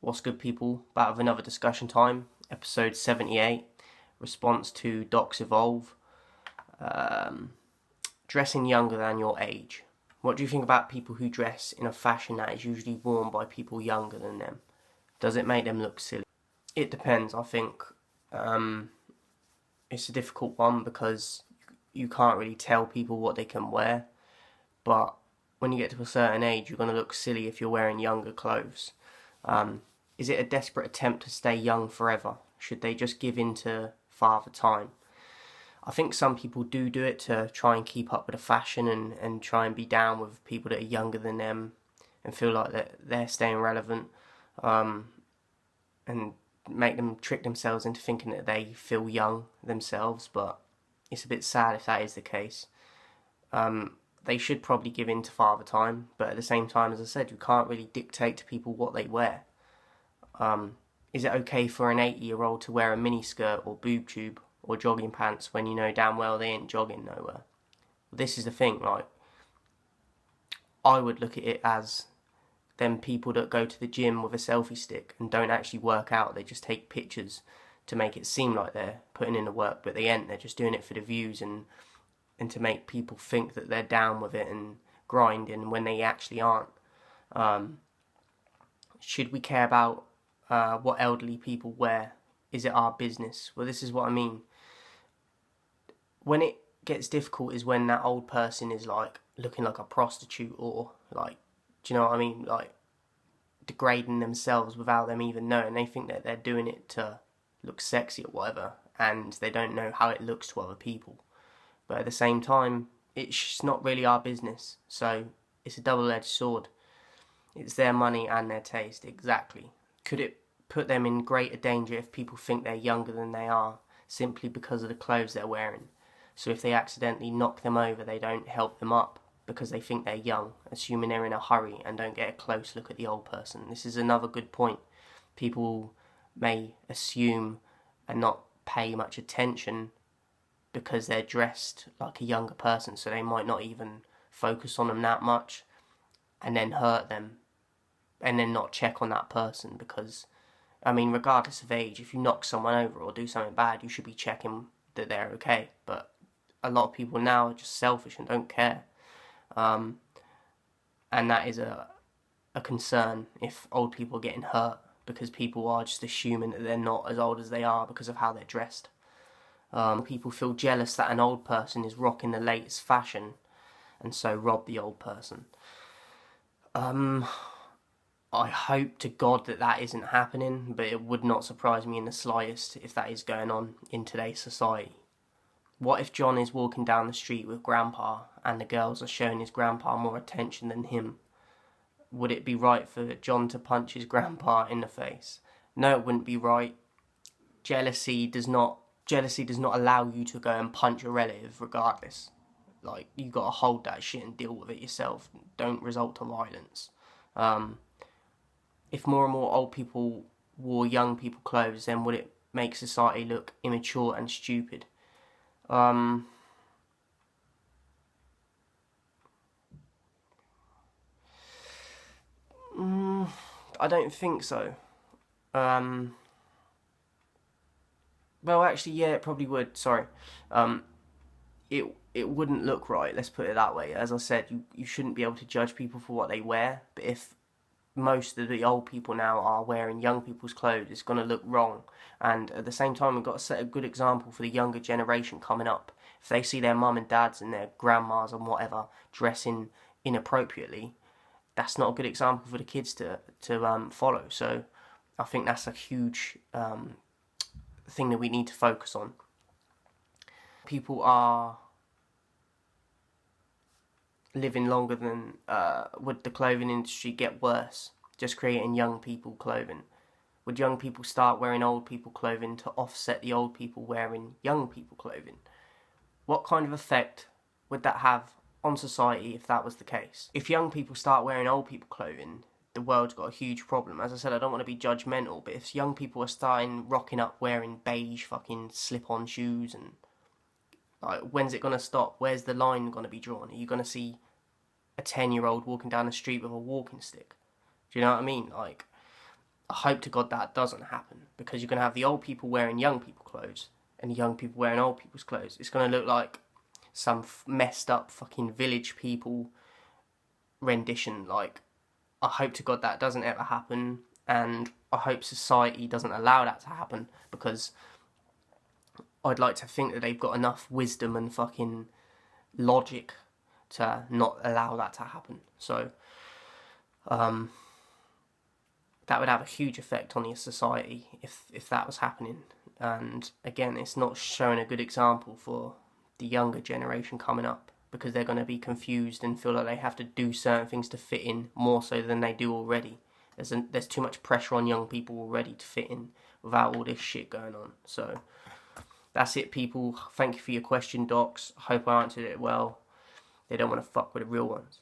What's good, people? Back with another discussion time, episode 78, response to Doc's Evolve. Dressing younger than your age. What do you think about people who dress in a fashion that is usually worn by people younger than them? Does it make them look silly? It depends. I think it's a difficult one because you can't really tell people what they can wear, but when you get to a certain age, you're going to look silly if you're wearing younger clothes. Is it a desperate attempt to stay young forever? Should they just give in to Father Time? I think some people do it to try and keep up with the fashion and try and be down with people that are younger than them and feel like they're staying relevant, and make them trick themselves into thinking that they feel young themselves, but it's a bit sad if that is the case. They should probably give in to Father Time, but at the same time, as I said, you can't really dictate to people what they wear. Is it okay for an 80-year-old to wear a miniskirt or boob tube or jogging pants when you know damn well they ain't jogging nowhere? This is the thing, like, I would look at it as them people that go to the gym with a selfie stick and don't actually work out. They just take pictures to make it seem like they're putting in the work, but they ain't. They're just doing it for the views and to make people think that they're down with it and grinding when they actually aren't. Should we care about what elderly people wear? Is it our business? Well, this is what I mean. When it gets difficult is when that old person is like looking like a prostitute, or like, do you know what I mean? Like degrading themselves without them even knowing. They think that they're doing it to look sexy or whatever, and they don't know how it looks to other people. But at the same time, it's not really our business. So it's a double-edged sword. It's their money and their taste, exactly. Could it put them in greater danger if people think they're younger than they are simply because of the clothes they're wearing? So if they accidentally knock them over, they don't help them up because they think they're young, assuming they're in a hurry and don't get a close look at the old person. This is another good point. People may assume and not pay much attention because they're dressed like a younger person, so they might not even focus on them that much and then hurt them and then not check on that person because, I mean, regardless of age, if you knock someone over or do something bad, you should be checking that they're okay. But a lot of people now are just selfish and don't care. And that is a concern if old people are getting hurt because people are just assuming that they're not as old as they are because of how they're dressed. People feel jealous that an old person is rocking the latest fashion and so rob the old person. I hope to God that isn't happening, but it would not surprise me in the slightest if that is going on in today's society. What if John is walking down the street with Grandpa and the girls are showing his Grandpa more attention than him? Would it be right for John to punch his Grandpa in the face? No, it wouldn't be right. Jealousy does not allow you to go and punch a relative regardless. Like, you gotta hold that shit and deal with it yourself. Don't resort to violence. If more and more old people wore young people clothes, then would it make society look immature and stupid? I don't think so. Well, actually, yeah, it probably would. Sorry. It wouldn't look right, let's put it that way. As I said, you shouldn't be able to judge people for what they wear, but if most of the old people now are wearing young people's clothes, it's going to look wrong. And at the same time, we've got to set a good example for the younger generation coming up. If they see their mum and dads and their grandmas and whatever dressing inappropriately, that's not a good example for the kids to follow. So I think that's a huge thing that we need to focus on. People are living longer than would the clothing industry get worse just creating young people clothing? Would young people start wearing old people clothing to offset the old people wearing young people clothing? What kind of effect would that have on society if that was the case? If young people start wearing old people clothing, the world's got a huge problem. As I said, I don't want to be judgmental, but if young people are starting rocking up wearing beige fucking slip-on shoes, and like, when's it going to stop? Where's the line going to be drawn? Are you going to see a 10-year-old walking down the street with a walking stick? Do you know what I mean? Like, I hope to God that doesn't happen, because you're going to have the old people wearing young people clothes and the young people wearing old people's clothes. It's going to look like some messed up fucking Village People rendition. Like, I hope to God that doesn't ever happen, and I hope society doesn't allow that to happen, because I'd like to think that they've got enough wisdom and fucking logic to not allow that to happen. So, that would have a huge effect on your society if that was happening. And again, it's not showing a good example for the younger generation coming up, because they're going to be confused and feel like they have to do certain things to fit in more so than they do already. There's too much pressure on young people already to fit in without all this shit going on. So that's it, people. Thank you for your question, Docs. I hope I answered it well. They don't want to fuck with the real ones.